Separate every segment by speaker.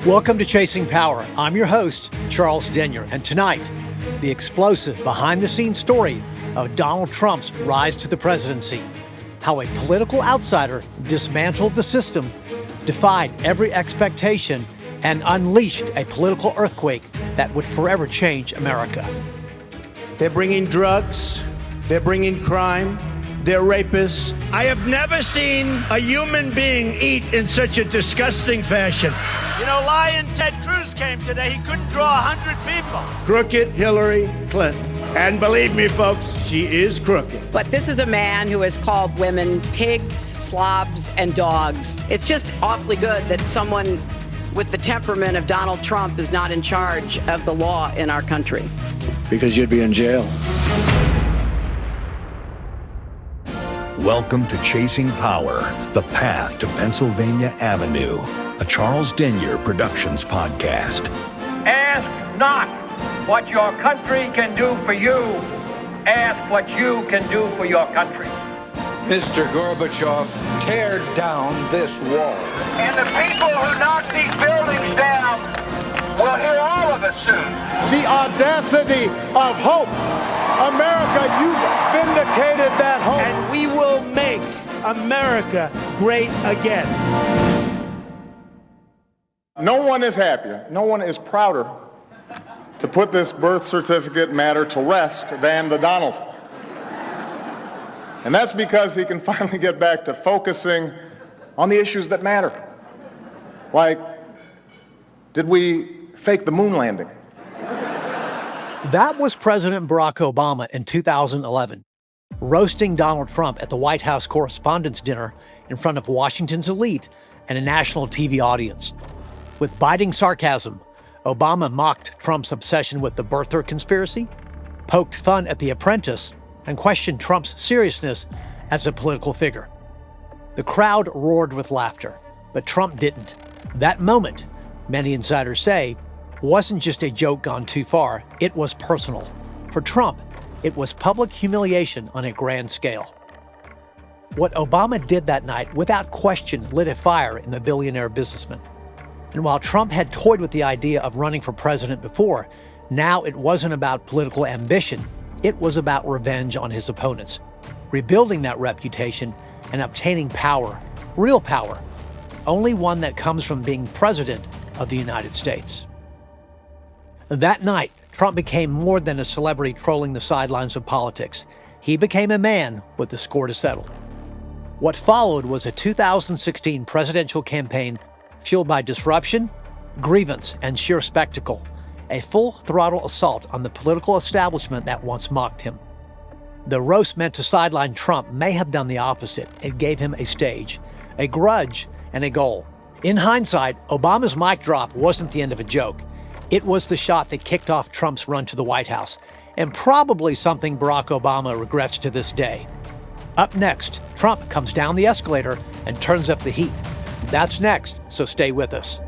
Speaker 1: Welcome to Chasing Power. I'm your host, Charles Denyer, and tonight, the explosive behind-the-scenes story of Donald Trump's rise to the presidency, how a political outsider dismantled the system, defied every expectation, and unleashed a political earthquake that would forever change America.
Speaker 2: They're bringing drugs, they're bringing crime, they're rapists.
Speaker 3: I have never seen a human being eat in such a disgusting fashion.
Speaker 4: You know, Lion Ted Cruz came today. He couldn't draw 100 people.
Speaker 2: Crooked Hillary Clinton. And believe me, folks, she is crooked.
Speaker 5: But this is a man who has called women pigs, slobs, and dogs. It's just awfully good that someone with the temperament of Donald Trump is not in charge of the law in our country.
Speaker 2: Because you'd be in jail.
Speaker 6: Welcome to Chasing Power, the path to Pennsylvania Avenue, a Charles Denyer Productions podcast.
Speaker 7: Ask not what your country can do for you. Ask what you can do for your country.
Speaker 8: Mr. Gorbachev, tear down this wall.
Speaker 7: And the people who knock these buildings down will hear all of us soon.
Speaker 3: The audacity of hope. America, you've vindicated that hope.
Speaker 2: And we will make America great again.
Speaker 9: No one is happier, no one is prouder to put this birth certificate matter to rest than the Donald. And that's because he can finally get back to focusing on the issues that matter. Like, did we fake the moon landing?
Speaker 1: That was President Barack Obama in 2011, roasting Donald Trump at the White House Correspondents' Dinner in front of Washington's elite and a national TV audience. With biting sarcasm, Obama mocked Trump's obsession with the birther conspiracy, poked fun at The Apprentice, and questioned Trump's seriousness as a political figure. The crowd roared with laughter, but Trump didn't. That moment, many insiders say, wasn't just a joke gone too far, it was personal. For Trump, it was public humiliation on a grand scale. What Obama did that night, without question, lit a fire in the billionaire businessman. And while Trump had toyed with the idea of running for president before, now it wasn't about political ambition, it was about revenge on his opponents, rebuilding that reputation and obtaining power, real power, only one that comes from being president of the United States. That night, Trump became more than a celebrity trolling the sidelines of politics. He became a man with the score to settle. What followed was a 2016 presidential campaign fueled by disruption, grievance, and sheer spectacle, a full-throttle assault on the political establishment that once mocked him. The roast meant to sideline Trump may have done the opposite. It gave him a stage, a grudge, and a goal. In hindsight, Obama's mic drop wasn't the end of a joke. It was the shot that kicked off Trump's run to the White House, and probably something Barack Obama regrets to this day. Up next, Trump comes down the escalator and turns up the heat. That's next, so stay with us.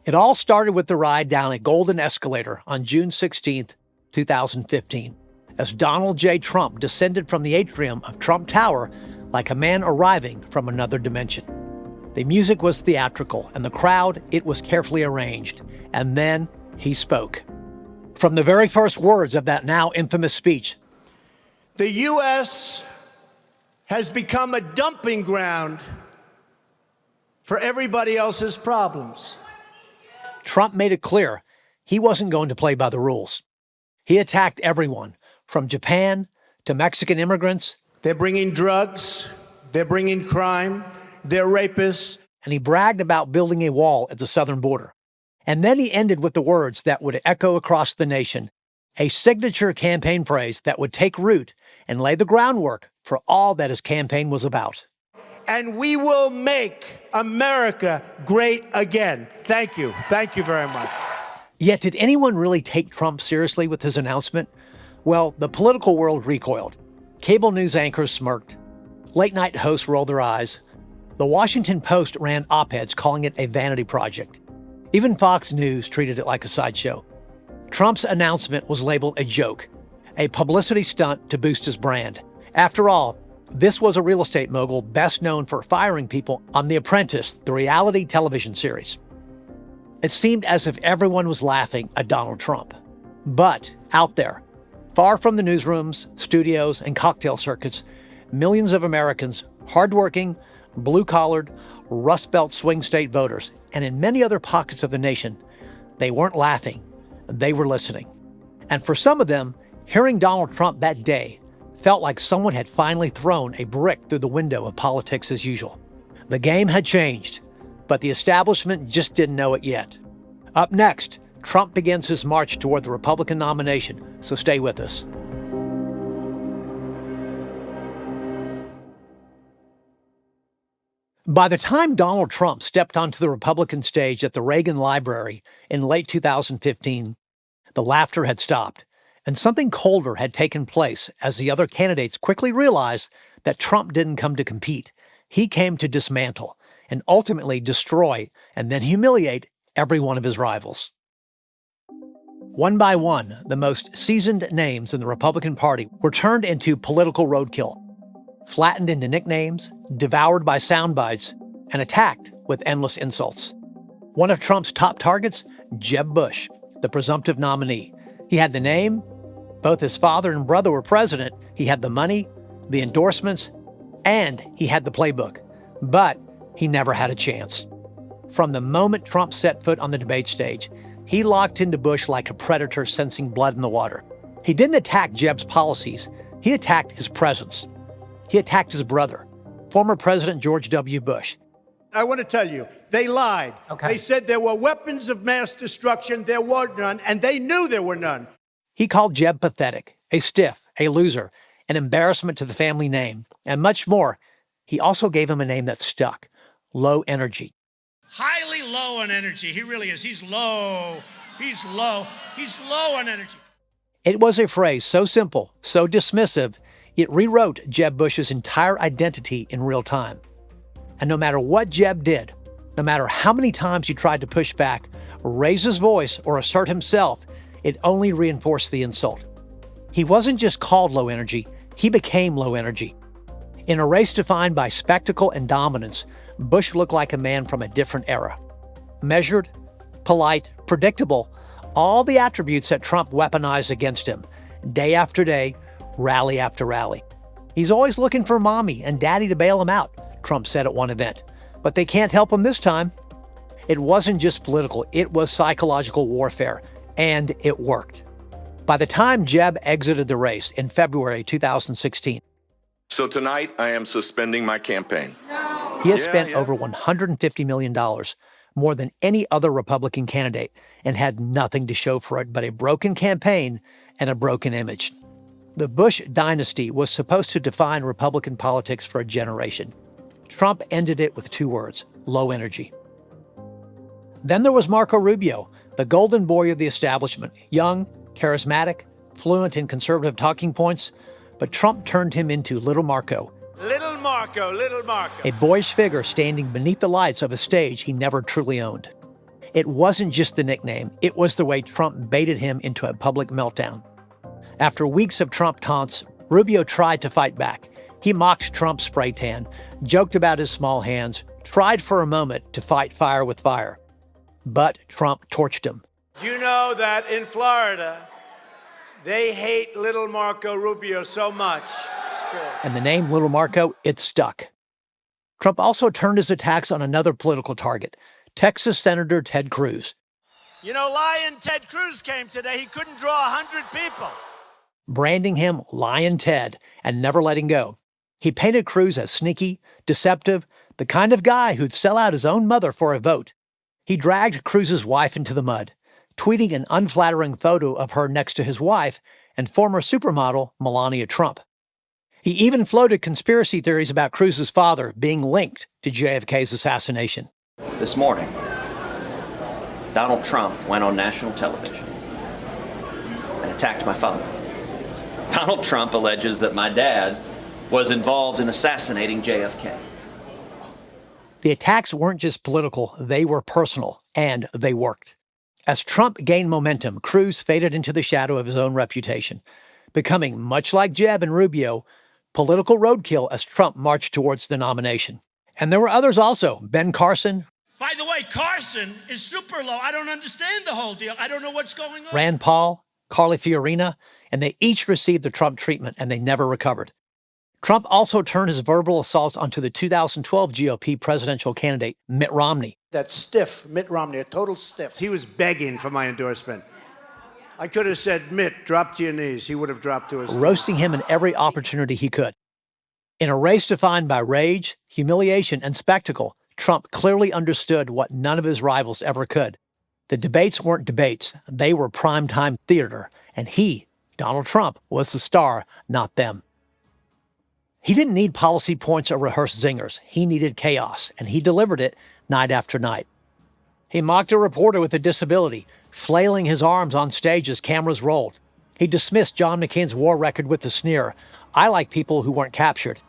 Speaker 1: It all started with the ride down a golden escalator on June 16, 2015, as Donald J. Trump descended from the atrium of Trump Tower like a man arriving from another dimension. The music was theatrical, and the crowd, it was carefully arranged. And then he spoke. From the very first words of that now infamous speech,
Speaker 2: The U.S. has become a dumping ground for everybody else's problems.
Speaker 1: Trump made it clear he wasn't going to play by the rules. He attacked everyone, from Japan to Mexican immigrants.
Speaker 2: They're bringing drugs, they're bringing crime, they're rapists.
Speaker 1: And he bragged about building a wall at the southern border. And then he ended with the words that would echo across the nation, a signature campaign phrase that would take root and lay the groundwork for all that his campaign was about.
Speaker 2: And we will make America great again. Thank you. Thank you very much.
Speaker 1: Yet did anyone really take Trump seriously with his announcement? Well, the political world recoiled. Cable news anchors smirked. Late-night hosts rolled their eyes. The Washington Post ran op-eds calling it a vanity project. Even Fox News treated it like a sideshow. Trump's announcement was labeled a joke, a publicity stunt to boost his brand. After all, This was a real estate mogul best known for firing people on The Apprentice, the reality television series. It seemed as if everyone was laughing at Donald Trump. But out there, far from the newsrooms, studios, and cocktail circuits, millions of Americans, hardworking, blue-collared, Rust Belt swing state voters, and in many other pockets of the nation, they weren't laughing, they were listening. And for some of them, hearing Donald Trump that day felt like someone had finally thrown a brick through the window of politics as usual. The game had changed, but the establishment just didn't know it yet. Up next, Trump begins his march toward the Republican nomination, so stay with us. By the time Donald Trump stepped onto the Republican stage at the Reagan Library in late 2015, the laughter had stopped, and something colder had taken place as the other candidates quickly realized that Trump didn't come to compete. He came to dismantle and ultimately destroy and then humiliate every one of his rivals. One by one, the most seasoned names in the Republican Party were turned into political roadkill, flattened into nicknames, devoured by sound bites, and attacked with endless insults. One of Trump's top targets, Jeb Bush, the presumptive nominee. He had the name, both his father and brother were president, he had the money, the endorsements, and he had the playbook. But he never had a chance. From the moment Trump set foot on the debate stage, he locked into Bush like a predator sensing blood in the water. He didn't attack Jeb's policies, he attacked his presence. He attacked his brother, former President George W. Bush.
Speaker 2: I want to tell you, they lied.
Speaker 1: Okay.
Speaker 2: They said there were weapons of mass destruction. There were none, and they knew there were none.
Speaker 1: He called Jeb pathetic, a stiff, a loser, an embarrassment to the family name, and much more. He also gave him a name that stuck, low energy.
Speaker 4: Highly low on energy. He really is. He's low. He's low. He's low on energy.
Speaker 1: It was a phrase so simple, so dismissive, it rewrote Jeb Bush's entire identity in real time. And no matter what Jeb did, no matter how many times he tried to push back, raise his voice, or assert himself, it only reinforced the insult. He wasn't just called low energy, he became low energy. In a race defined by spectacle and dominance, Bush looked like a man from a different era. Measured, polite, predictable, all the attributes that Trump weaponized against him, day after day, rally after rally. He's always looking for mommy and daddy to bail him out, Trump said at one event. But they can't help him this time. It wasn't just political, it was psychological warfare, and it worked. By the time Jeb exited the race in February 2016,
Speaker 10: so tonight I am suspending my campaign.
Speaker 1: He has spent over $150 million, more than any other Republican candidate, and had nothing to show for it but a broken campaign and a broken image. The Bush dynasty was supposed to define Republican politics for a generation. Trump ended it with 2 words: low energy. Then there was Marco Rubio, the golden boy of the establishment, young, charismatic, fluent in conservative talking points, but Trump turned him into Little Marco.
Speaker 4: Little Marco, Little Marco.
Speaker 1: A boyish figure standing beneath the lights of a stage he never truly owned. It wasn't just the nickname, it was the way Trump baited him into a public meltdown. After weeks of Trump taunts, Rubio tried to fight back. He mocked Trump's spray tan, joked about his small hands, tried for a moment to fight fire with fire. But Trump torched him.
Speaker 2: You know that in Florida, they hate little Marco Rubio so much. It's true.
Speaker 1: And the name Little Marco, it stuck. Trump also turned his attacks on another political target, Texas Senator Ted Cruz.
Speaker 4: You know, Lion Ted Cruz came today. He couldn't draw 100 people.
Speaker 1: Branding him Lion Ted and never letting go. He painted Cruz as sneaky, deceptive, the kind of guy who'd sell out his own mother for a vote. He dragged Cruz's wife into the mud, tweeting an unflattering photo of her next to his wife and former supermodel Melania Trump. He even floated conspiracy theories about Cruz's father being linked to JFK's assassination.
Speaker 11: This morning, Donald Trump went on national television and attacked my father. Donald Trump alleges that my dad was involved in assassinating JFK.
Speaker 1: The attacks weren't just political, they were personal, and they worked. As Trump gained momentum, Cruz faded into the shadow of his own reputation, becoming, much like Jeb and Rubio, political roadkill as Trump marched towards the nomination. And there were others also. Ben Carson,
Speaker 4: By the way, Carson is super low. I don't understand the whole deal. I don't know what's going on.
Speaker 1: Rand Paul, Carly Fiorina, and they each received the Trump treatment and they never recovered. Trump also turned his verbal assaults onto the 2012 GOP presidential candidate, Mitt Romney.
Speaker 2: That stiff Mitt Romney, a total stiff. He was begging for my endorsement. I could have said, Mitt, drop to your knees. He would have dropped to his knees.
Speaker 1: Roasting him in every opportunity he could. In a race defined by rage, humiliation, and spectacle, Trump clearly understood what none of his rivals ever could. The debates weren't debates. They were primetime theater. And he, Donald Trump, was the star, not them. He didn't need policy points or rehearsed zingers. He needed chaos, and he delivered it night after night. He mocked a reporter with a disability, flailing his arms on stage as cameras rolled. He dismissed John McCain's war record with the sneer, "I like people who weren't captured."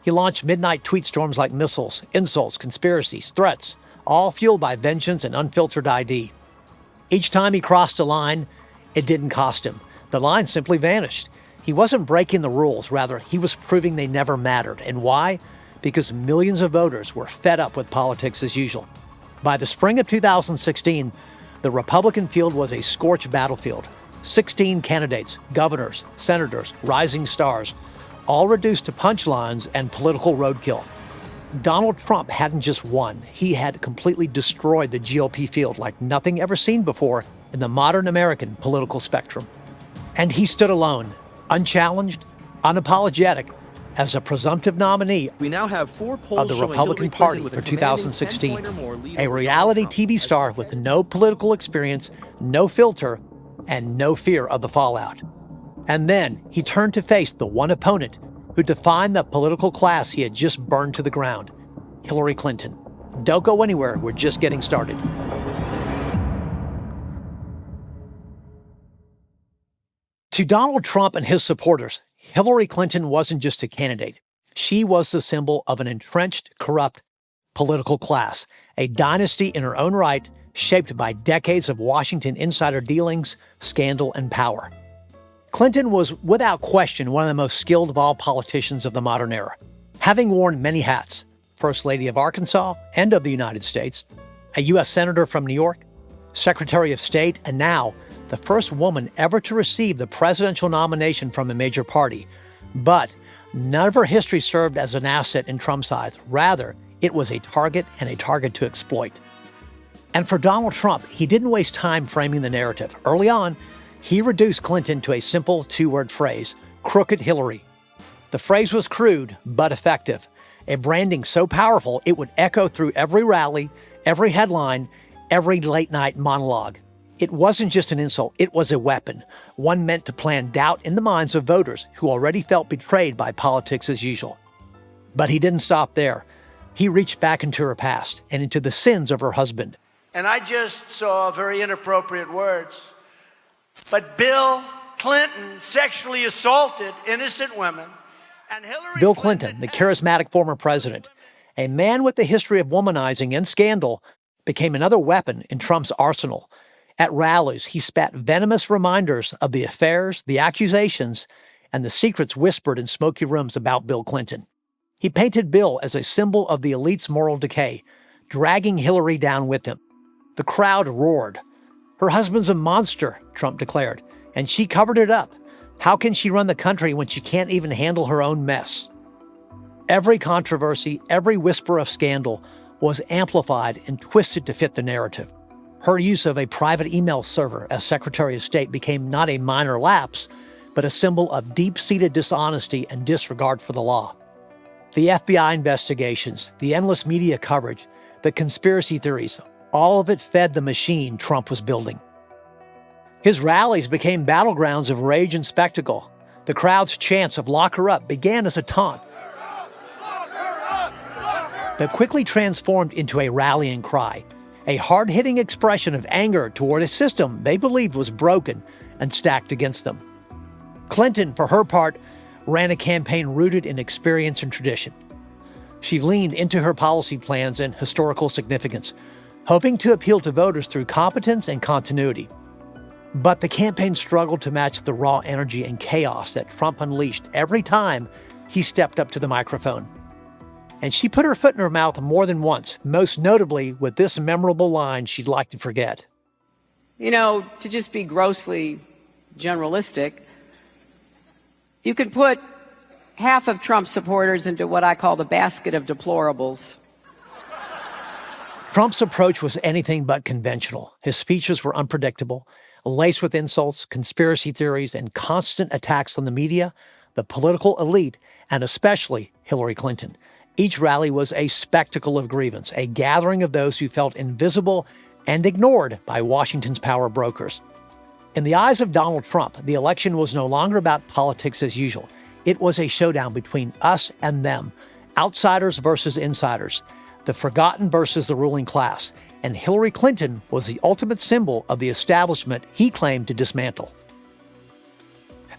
Speaker 1: He launched midnight tweet storms like missiles, insults, conspiracies, threats, all fueled by vengeance and unfiltered ID. Each time he crossed a line, it didn't cost him. The line simply vanished. He wasn't breaking the rules. Rather, he was proving they never mattered. And why? Because millions of voters were fed up with politics as usual. By the spring of 2016, the Republican field was a scorched battlefield. 16 candidates, governors, senators, rising stars, all reduced to punchlines and political roadkill. Donald Trump hadn't just won. He had completely destroyed the GOP field like nothing ever seen before in the modern American political spectrum. And he stood alone, unchallenged, unapologetic, as a presumptive nominee
Speaker 12: we now have 4 polls
Speaker 1: of the
Speaker 12: showing
Speaker 1: Republican
Speaker 12: Hillary
Speaker 1: Party
Speaker 12: Clinton
Speaker 1: for
Speaker 12: with a commanding
Speaker 1: 2016,
Speaker 12: 10-point or more lead
Speaker 1: a
Speaker 12: over
Speaker 1: reality
Speaker 12: Donald Trump.
Speaker 1: TV star with no political experience, no filter, and no fear of the fallout. And then he turned to face the one opponent who defined the political class he had just burned to the ground, Hillary Clinton. Don't go anywhere, we're just getting started. To Donald Trump and his supporters, Hillary Clinton wasn't just a candidate. She was the symbol of an entrenched, corrupt political class, a dynasty in her own right, shaped by decades of Washington insider dealings, scandal, and power. Clinton was, without question, one of the most skilled of all politicians of the modern era, having worn many hats: First Lady of Arkansas and of the United States, a U.S. Senator from New York, Secretary of State, and now the first woman ever to receive the presidential nomination from a major party. But none of her history served as an asset in Trump's eyes. Rather, it was a target and a target to exploit. And for Donald Trump, he didn't waste time framing the narrative. Early on, he reduced Clinton to a simple 2-word phrase: crooked Hillary. The phrase was crude, but effective. A branding so powerful, it would echo through every rally, every headline, every late-night monologue. It wasn't just an insult, it was a weapon, one meant to plant doubt in the minds of voters who already felt betrayed by politics as usual. But he didn't stop there. He reached back into her past and into the sins of her husband.
Speaker 13: And I just saw very inappropriate words. But Bill Clinton sexually assaulted innocent women, and Hillary
Speaker 1: Bill Clinton, the charismatic former president, a man with a history of womanizing and scandal, became another weapon in Trump's arsenal. At rallies, he spat venomous reminders of the affairs, the accusations, and the secrets whispered in smoky rooms about Bill Clinton. He painted Bill as a symbol of the elite's moral decay, dragging Hillary down with him. The crowd roared. Her husband's a monster, Trump declared, and she covered it up. How can she run the country when she can't even handle her own mess? Every controversy, every whisper of scandal was amplified and twisted to fit the narrative. Her use of a private email server as Secretary of State became not a minor lapse, but a symbol of deep-seated dishonesty and disregard for the law. The FBI investigations, the endless media coverage, the conspiracy theories, all of it fed the machine Trump was building. His rallies became battlegrounds of rage and spectacle. The crowd's chants of "lock her up" began as a taunt, but quickly transformed into a rallying cry, a hard-hitting expression of anger toward a system they believed was broken and stacked against them. Clinton, for her part, ran a campaign rooted in experience and tradition. She leaned into her policy plans and historical significance, hoping to appeal to voters through competence and continuity. But the campaign struggled to match the raw energy and chaos that Trump unleashed every time he stepped up to the microphone. And she put her foot in her mouth more than once, most notably with this memorable line she'd like to forget.
Speaker 5: You know, to just be grossly generalistic, you could put half of Trump supporters into what I call the basket of deplorables.
Speaker 1: Trump's approach was anything but conventional. His speeches were unpredictable, laced with insults, conspiracy theories, and constant attacks on the media, the political elite, and especially Hillary Clinton. Each rally was a spectacle of grievance, a gathering of those who felt invisible and ignored by Washington's power brokers. In the eyes of Donald Trump, the election was no longer about politics as usual. It was a showdown between us and them, outsiders versus insiders, the forgotten versus the ruling class, and Hillary Clinton was the ultimate symbol of the establishment he claimed to dismantle.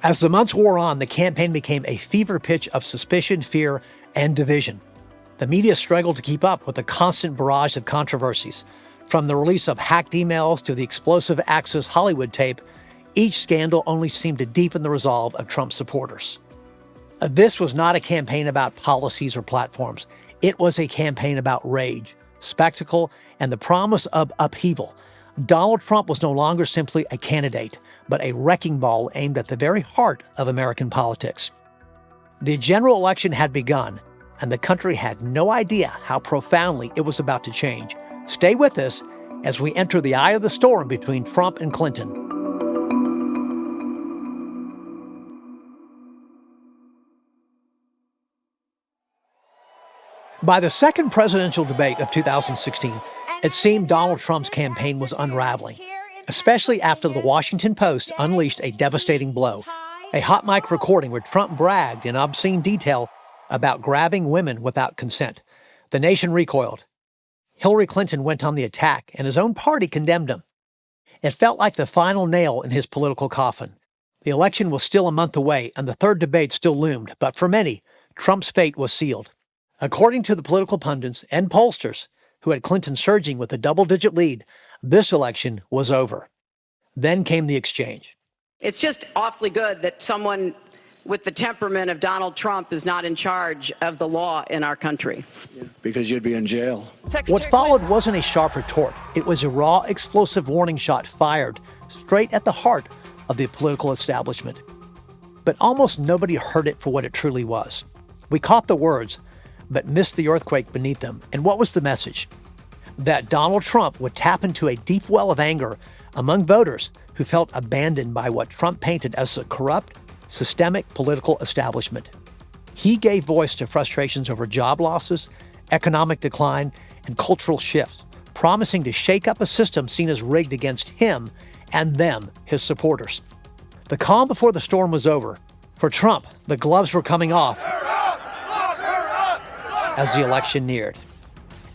Speaker 1: As the months wore on, the campaign became a fever pitch of suspicion, fear, and division. The media struggled to keep up with the constant barrage of controversies. From the release of hacked emails to the explosive Access Hollywood tape, each scandal only seemed to deepen the resolve of Trump supporters. This was not a campaign about policies or platforms. It was a campaign about rage, spectacle, and the promise of upheaval. Donald Trump was no longer simply a candidate, but a wrecking ball aimed at the very heart of American politics. The general election had begun, and the country had no idea how profoundly it was about to change. Stay with us as we enter the eye of the storm between Trump and Clinton. By the second presidential debate of 2016, it seemed Donald Trump's campaign was unraveling, especially after the Washington Post unleashed a devastating blow, a hot mic recording where Trump bragged in obscene detail about grabbing women without consent. The nation recoiled. Hillary Clinton went on the attack, and his own party condemned him. It felt like the final nail in his political coffin. The election was still a month away, and the third debate still loomed, but for many, Trump's fate was sealed. According to the political pundits and pollsters who had Clinton surging with a double-digit lead, this election was over. Then came the exchange.
Speaker 5: It's just awfully good that someone with the temperament of Donald Trump is not in charge of the law in our country.
Speaker 2: Because you'd be in jail.
Speaker 1: What followed wasn't a sharp retort. It was a raw, explosive warning shot fired straight at the heart of the political establishment. But almost nobody heard it for what it truly was. We caught the words, but missed the earthquake beneath them. And what was the message? That Donald Trump would tap into a deep well of anger among voters who felt abandoned by what Trump painted as a corrupt, systemic political establishment. He gave voice to frustrations over job losses, economic decline, and cultural shifts, promising to shake up a system seen as rigged against him and them, his supporters. The calm before the storm was over. For Trump, the gloves were coming off as the election neared.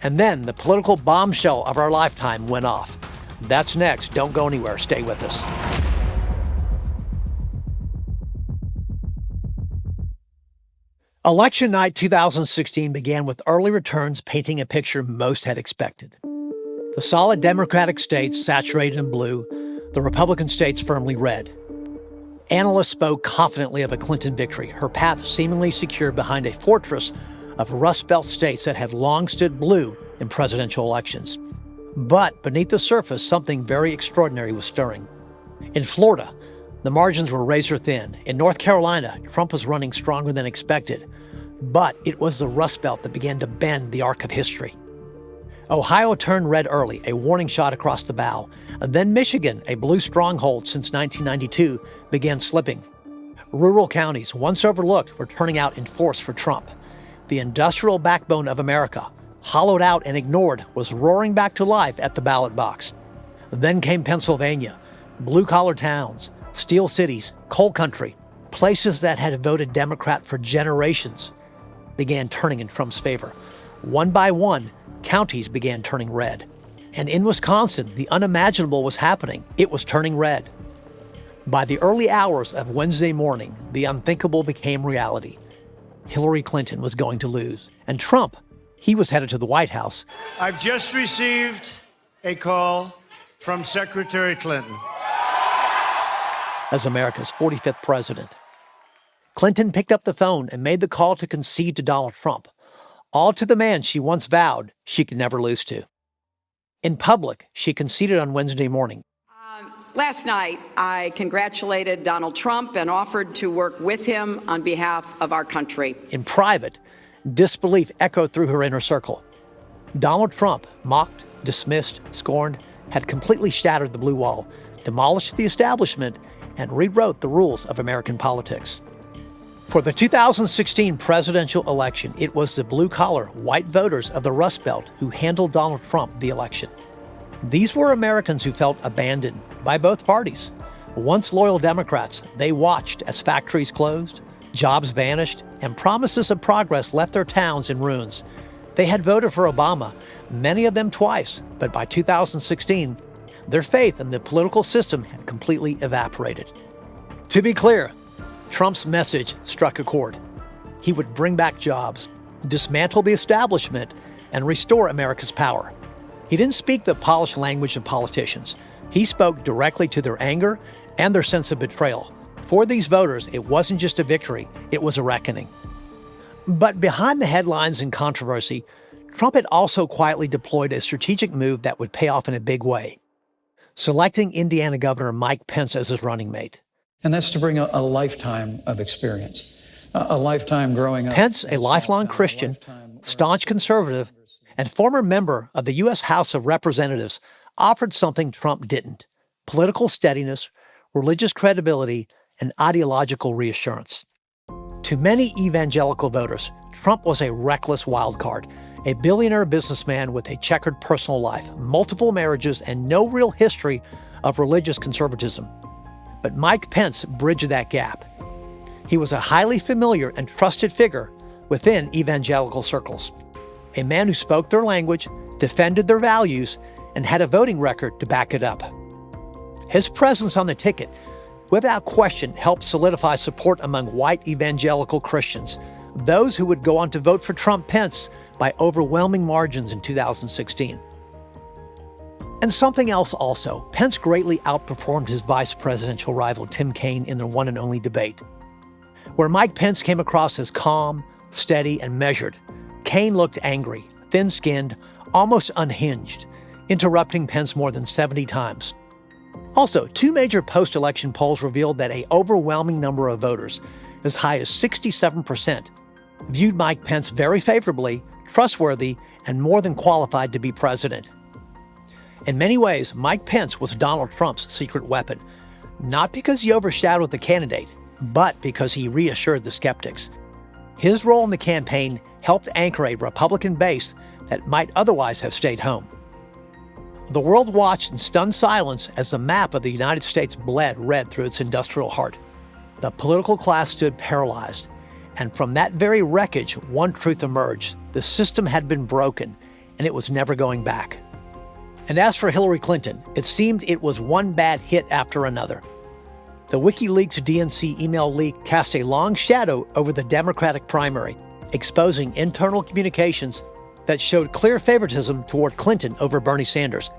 Speaker 1: And then the political bombshell of our lifetime went off. That's next. Don't go anywhere. Stay with us. Election night 2016 began with early returns painting a picture most had expected. The solid Democratic states saturated in blue, the Republican states firmly red. Analysts spoke confidently of a Clinton victory, her path seemingly secure behind a fortress of Rust Belt states that had long stood blue in presidential elections. But beneath the surface, something very extraordinary was stirring. In Florida, the margins were razor thin. In North Carolina, Trump was running stronger than expected. But it was the Rust Belt that began to bend the arc of history. Ohio turned red early, a warning shot across the bow. And then Michigan, a blue stronghold since 1992, began slipping. Rural counties, once overlooked, were turning out in force for Trump. The industrial backbone of America, hollowed out and ignored, was roaring back to life at the ballot box. Then came Pennsylvania, blue-collar towns, steel cities, coal country, places that had voted Democrat for generations, began turning in Trump's favor. One by one, counties began turning red. And in Wisconsin, the unimaginable was happening. It was turning red. By the early hours of Wednesday morning, the unthinkable became reality. Hillary Clinton was going to lose. And Trump, he was headed to the White House.
Speaker 2: I've just received a call from Secretary Clinton
Speaker 1: As America's 45th president. Clinton picked up the phone and made the call to concede to Donald Trump, all to the man she once vowed she could never lose to. In public, she conceded on Wednesday morning.
Speaker 5: Last night, I congratulated Donald Trump and offered to work with him on behalf of our country.
Speaker 1: In private, disbelief echoed through her inner circle. Donald Trump, mocked, dismissed, scorned, had completely shattered the blue wall, demolished the establishment, and rewrote the rules of American politics. For the 2016 presidential election, it was the blue-collar, white voters of the Rust Belt who handled Donald Trump the election. These were Americans who felt abandoned by both parties. Once loyal Democrats, they watched as factories closed, jobs vanished, and promises of progress left their towns in ruins. They had voted for Obama, many of them twice, but by 2016, their faith in the political system had completely evaporated. To be clear, Trump's message struck a chord. He would bring back jobs, dismantle the establishment, and restore America's power. He didn't speak the polished language of politicians. He spoke directly to their anger and their sense of betrayal. For these voters, it wasn't just a victory, it was a reckoning. But behind the headlines and controversy, Trump had also quietly deployed a strategic move that would pay off in a big way, selecting Indiana Governor Mike Pence as his running mate.
Speaker 12: And that's to bring a lifetime of experience, a lifetime growing up.
Speaker 1: Pence, a lifelong Christian, staunch conservative, and former member of the U.S. House of Representatives, offered something Trump didn't: political steadiness, religious credibility, and ideological reassurance. To many evangelical voters, Trump was a reckless wild card, a billionaire businessman with a checkered personal life, multiple marriages, and no real history of religious conservatism. But Mike Pence bridged that gap. He was a highly familiar and trusted figure within evangelical circles, a man who spoke their language, defended their values, and had a voting record to back it up. His presence on the ticket, without question, helped solidify support among white evangelical Christians, those who would go on to vote for Trump-Pence by overwhelming margins in 2016. And something else also, Pence greatly outperformed his vice presidential rival Tim Kaine in their one and only debate. Where Mike Pence came across as calm, steady, and measured, Kaine looked angry, thin-skinned, almost unhinged, interrupting Pence more than 70 times. Also, two major post-election polls revealed that an overwhelming number of voters, as high as 67%, viewed Mike Pence very favorably, trustworthy, and more than qualified to be president. In many ways, Mike Pence was Donald Trump's secret weapon, not because he overshadowed the candidate, but because he reassured the skeptics. His role in the campaign helped anchor a Republican base that might otherwise have stayed home. The world watched in stunned silence as the map of the United States bled red through its industrial heart. The political class stood paralyzed, and from that very wreckage, one truth emerged: the system had been broken, and it was never going back. And as for Hillary Clinton, it seemed it was one bad hit after another. The WikiLeaks DNC email leak cast a long shadow over the Democratic primary, exposing internal communications that showed clear favoritism toward Clinton over Bernie Sanders,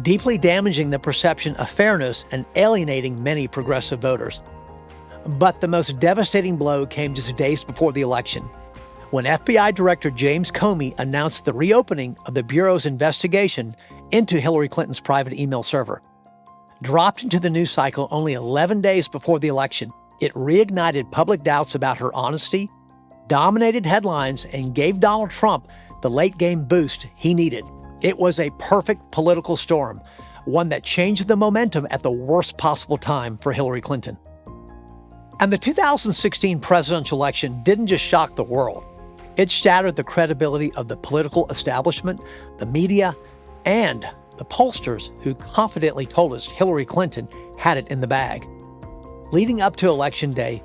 Speaker 1: deeply damaging the perception of fairness and alienating many progressive voters. But the most devastating blow came just days before the election, when FBI Director James Comey announced the reopening of the Bureau's investigation into Hillary Clinton's private email server. Dropped into the news cycle only 11 days before the election, it reignited public doubts about her honesty, dominated headlines, and gave Donald Trump the late-game boost he needed. It was a perfect political storm, one that changed the momentum at the worst possible time for Hillary Clinton. And the 2016 presidential election didn't just shock the world. It shattered the credibility of the political establishment, the media, and the pollsters who confidently told us Hillary Clinton had it in the bag. Leading up to Election Day,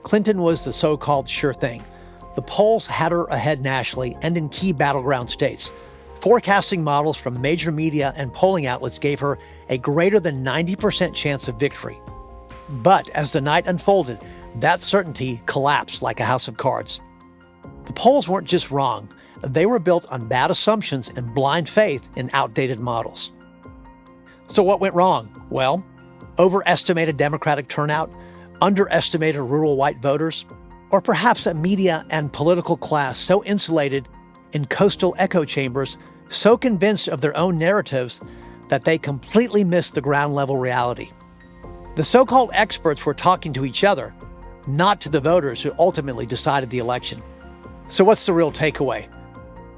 Speaker 1: Clinton was the so-called sure thing. The polls had her ahead nationally and in key battleground states. Forecasting models from major media and polling outlets gave her a greater than 90% chance of victory. But as the night unfolded, that certainty collapsed like a house of cards. The polls weren't just wrong. They were built on bad assumptions and blind faith in outdated models. So what went wrong? Well, overestimated Democratic turnout, underestimated rural white voters, Or perhaps a media and political class so insulated in coastal echo chambers, so convinced of their own narratives that they completely missed the ground level reality. The so-called experts were talking to each other, not to the voters who ultimately decided the election. So what's the real takeaway?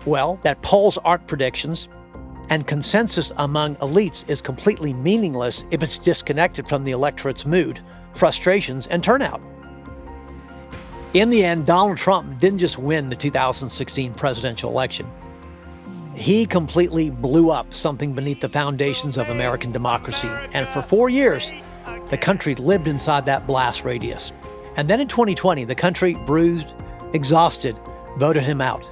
Speaker 1: Well, that polls aren't predictions, and consensus among elites is completely meaningless if it's disconnected from the electorate's mood, frustrations, and turnout. In the end, Donald Trump didn't just win the 2016 presidential election. He completely blew up something beneath the foundations of American democracy, and for 4 years, the country lived inside that blast radius. And then in 2020, the country, bruised, exhausted, voted him out.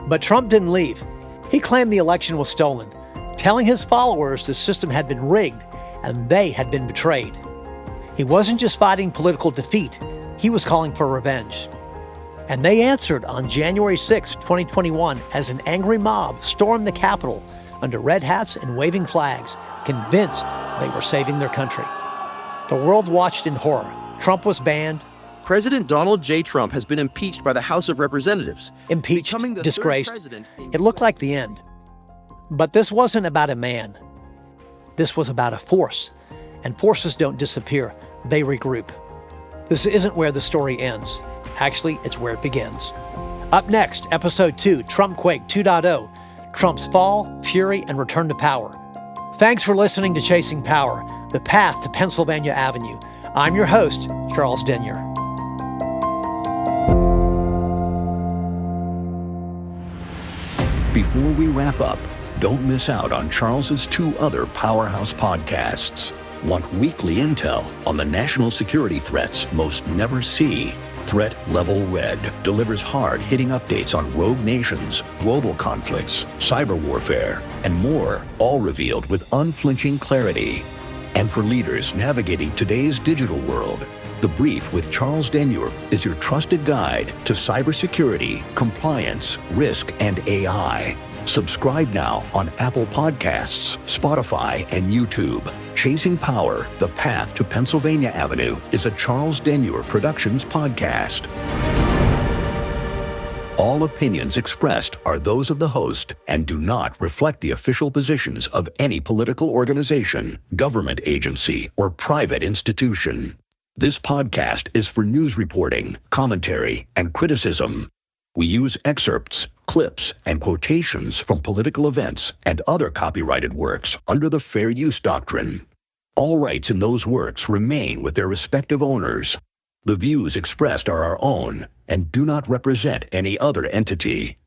Speaker 1: But Trump didn't leave. He claimed the election was stolen, telling his followers the system had been rigged and they had been betrayed. He wasn't just fighting political defeat, he was calling for revenge. And they answered on January 6, 2021, as an angry mob stormed the Capitol under red hats and waving flags, convinced they were saving their country. The world watched in horror. Trump was banned.
Speaker 14: President Donald J. Trump has been impeached by the House of Representatives.
Speaker 1: Impeached, disgraced. It looked like the end. But this wasn't about a man. This was about a force. And forces don't disappear, they regroup. This isn't where the story ends. Actually, it's where it begins. Up next, Episode 2, Trumpquake 2.0, Trump's Fall, Fury, and Return to Power. Thanks for listening to Chasing Power, the path to Pennsylvania Avenue. I'm your host, Charles Denyer.
Speaker 6: Before we wrap up, don't miss out on Charles's 2 other powerhouse podcasts. Want weekly intel on the national security threats most never see? Threat Level Red delivers hard-hitting updates on rogue nations, global conflicts, cyber warfare, and more, all revealed with unflinching clarity. And for leaders navigating today's digital world, The Brief with Charles Denyer is your trusted guide to cybersecurity, compliance, risk, and AI. Subscribe now on Apple Podcasts, Spotify, and YouTube. Chasing Power, The Path to Pennsylvania Avenue is a Charles Denyer Productions podcast. All opinions expressed are those of the host and do not reflect the official positions of any political organization, government agency, or private institution. This podcast is for news reporting, commentary, and criticism. We use excerpts, clips, and quotations from political events and other copyrighted works under the Fair Use Doctrine. All rights in those works remain with their respective owners. The views expressed are our own and do not represent any other entity.